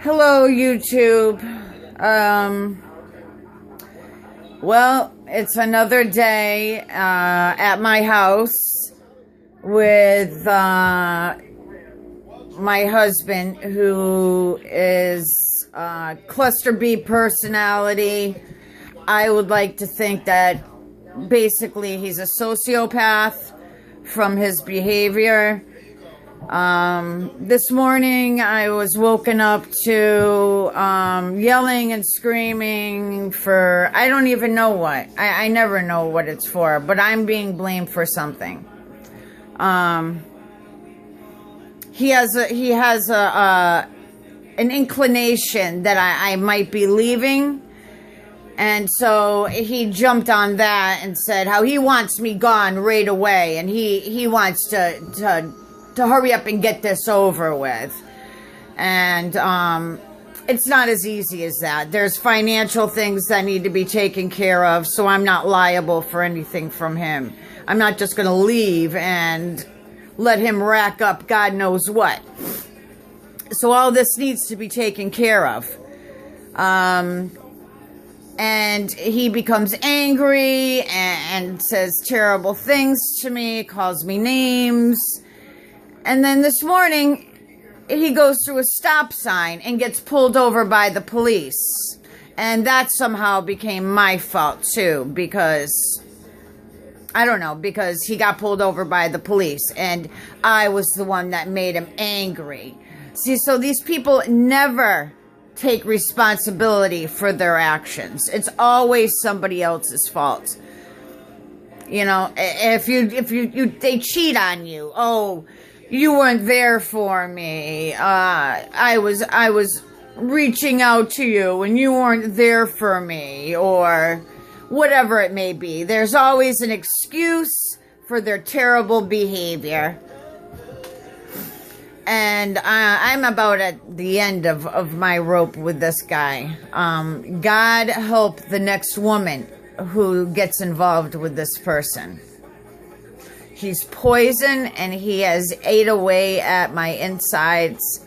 Hello, YouTube. Well, it's another day at my house with my husband, who is cluster B personality. I would like to think that basically he's a sociopath from his behavior. This morning I was woken up to yelling and screaming for I don't even know what. I never know what it's for, but I'm being blamed for something. He has an inclination that I might be leaving. And so he jumped on that and said how he wants me gone right away, and he wants to hurry up and get this over with. And it's not as easy as that. There's financial things that need to be taken care of, so I'm not liable for anything from him. I'm not just going to leave and let him rack up God knows what. So all this needs to be taken care of. And he becomes angry and says terrible things to me, calls me names. And then this morning, he goes through a stop sign and gets pulled over by the police. And that somehow became my fault too, because, I don't know, because he got pulled over by the police and I was the one that made him angry. See, so these people never take responsibility for their actions. It's always somebody else's fault. You know, if they cheat on you. Oh, you weren't there for me. I was reaching out to you and you weren't there for me, or whatever it may be. There's always an excuse for their terrible behavior. And I'm about at the end of my rope with this guy. God help the next woman who gets involved with this person. He's poison and he has ate away at my insides.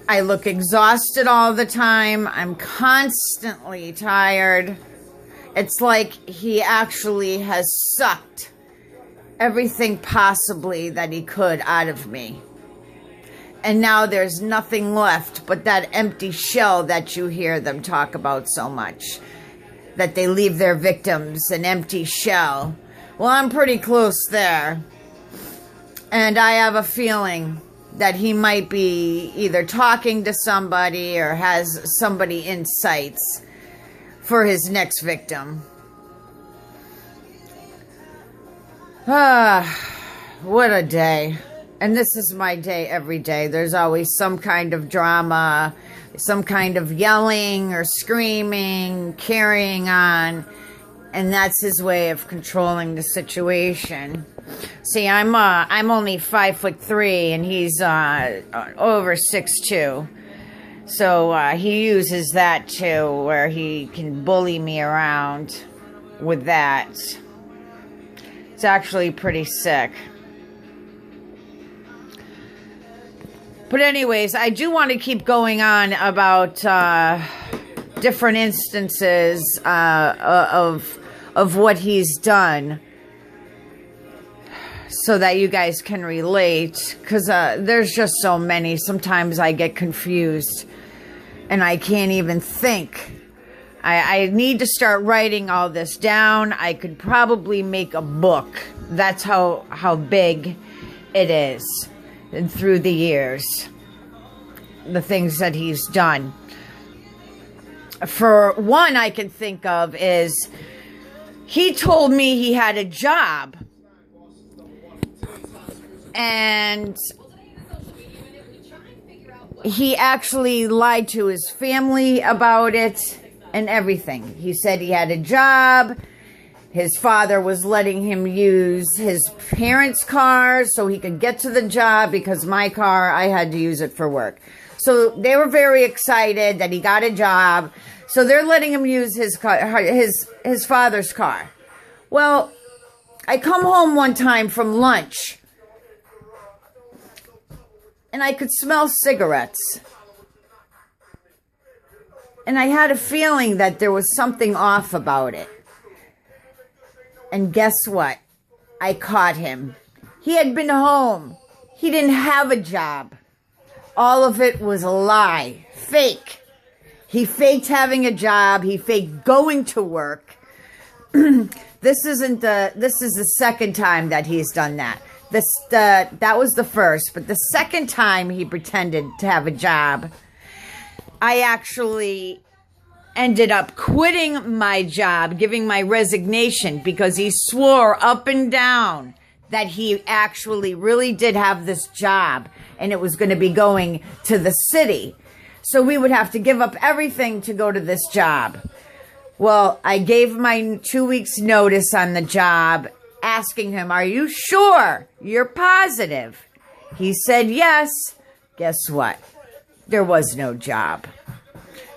I look exhausted all the time. I'm constantly tired. It's like he actually has sucked everything possibly that he could out of me. And now there's nothing left but that empty shell that you hear them talk about so much. That they leave their victims an empty shell. Well, I'm pretty close there. And I have a feeling that he might be either talking to somebody or has somebody in sights for his next victim. What a day. And this is my day every day. There's always some kind of drama, some kind of yelling or screaming, carrying on. And that's his way of controlling the situation. See, I'm only 5'3" and he's over 6'2". So he uses that too, where he can bully me around with that. It's actually pretty sick. But anyways, I do want to keep going on about different instances of what he's done, so that you guys can relate, because there's just so many. Sometimes I get confused and I can't even think. I need to start writing all this down. I could probably make a book. That's how big it is. And through the years, the things that he's done. For one, I can think of is he told me he had a job. And he actually lied to his family about it. And everything. He said he had a job. His father was letting him use his parents' car so he could get to the job, because my car, I had to use it for work. So they were very excited that he got a job. So they're letting him use his car, his father's car. Well, I come home one time from lunch and I could smell cigarettes. And I had a feeling that there was something off about it. And guess what? I caught him. He had been home. He didn't have a job. All of it was a lie. Fake. He faked having a job. He faked going to work. This is the second time that he's done that. That was the first, but the second time he pretended to have a job, I actually ended up quitting my job, giving my resignation, because he swore up and down that he actually really did have this job and it was going to be going to the city. So we would have to give up everything to go to this job. Well, I gave my 2 weeks notice on the job, asking him, "Are you sure? You're positive?" He said yes. Guess what? There was no job.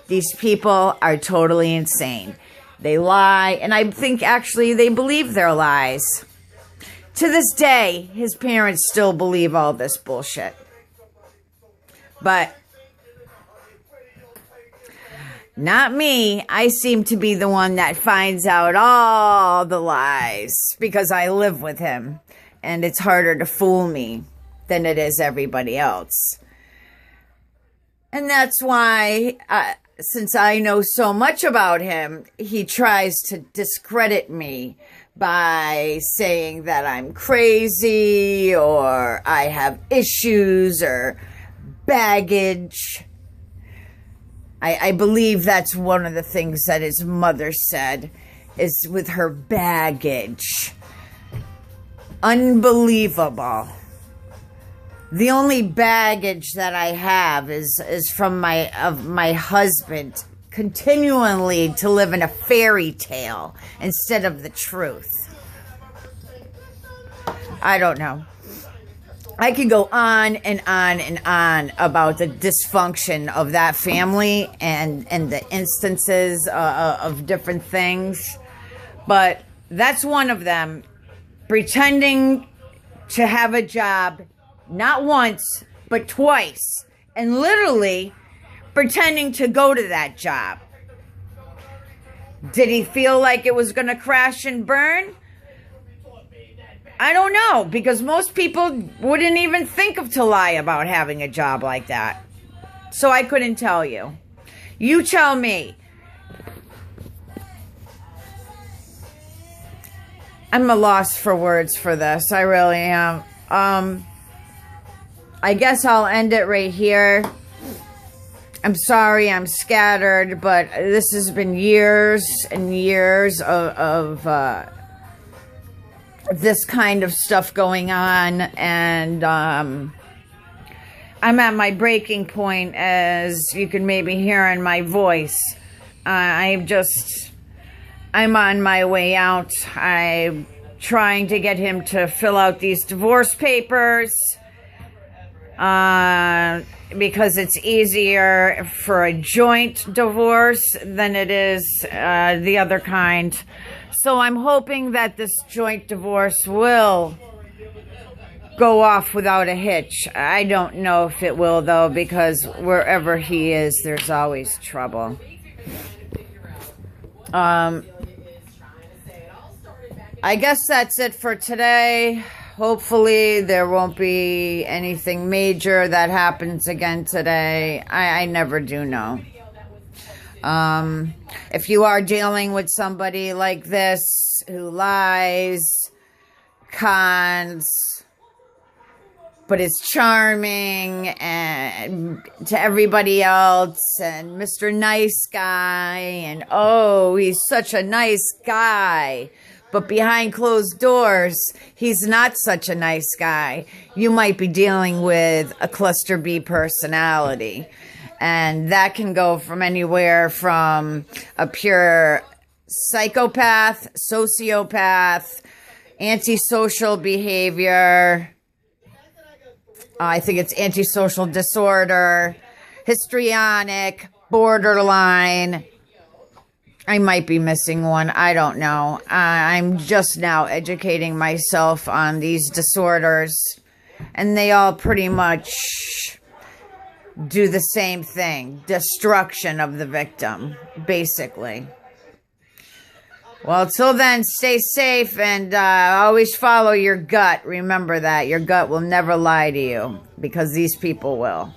These people are totally insane. They lie, and I think actually they believe their lies. To this day, his parents still believe all this bullshit. But not me. I seem to be the one that finds out all the lies because I live with him, and it's harder to fool me than it is everybody else. And that's why, since I know so much about him, he tries to discredit me by saying that I'm crazy or I have issues or baggage. I believe that's one of the things that his mother said, is with her baggage. Unbelievable. The only baggage that I have is from my husband continually to live in a fairy tale instead of the truth. I don't know. I could go on and on and on about the dysfunction of that family and the instances of different things. But that's one of them. Pretending to have a job, not once, but twice. And literally pretending to go to that job. Did he feel like it was going to crash and burn? I don't know, because most people wouldn't even think of to lie about having a job like that. So I couldn't tell you. You tell me. I'm a loss for words for this. I really am. I guess I'll end it right here. I'm sorry I'm scattered, but this has been years and years of this kind of stuff going on, and I'm at my breaking point, as you can maybe hear in my voice. I'm on my way out. I'm trying to get him to fill out these divorce papers, because it's easier for a joint divorce than it is the other kind. So I'm hoping that this joint divorce will go off without a hitch. I don't know if it will, though, because wherever he is, there's always trouble. I guess that's it for today. Hopefully there won't be anything major that happens again today. I never do know. If you are dealing with somebody like this who lies, cons, but is charming and to everybody else, and Mr. Nice Guy, and oh, he's such a nice guy, but behind closed doors, he's not such a nice guy. You might be dealing with a cluster B personality. And that can go from anywhere from a pure psychopath, sociopath, antisocial behavior. I think it's antisocial disorder, histrionic, borderline. I might be missing one. I don't know. I'm just now educating myself on these disorders. And they all pretty much do the same thing. Destruction of the victim, basically. Well, till then, stay safe and always follow your gut. Remember that. Your gut will never lie to you because these people will.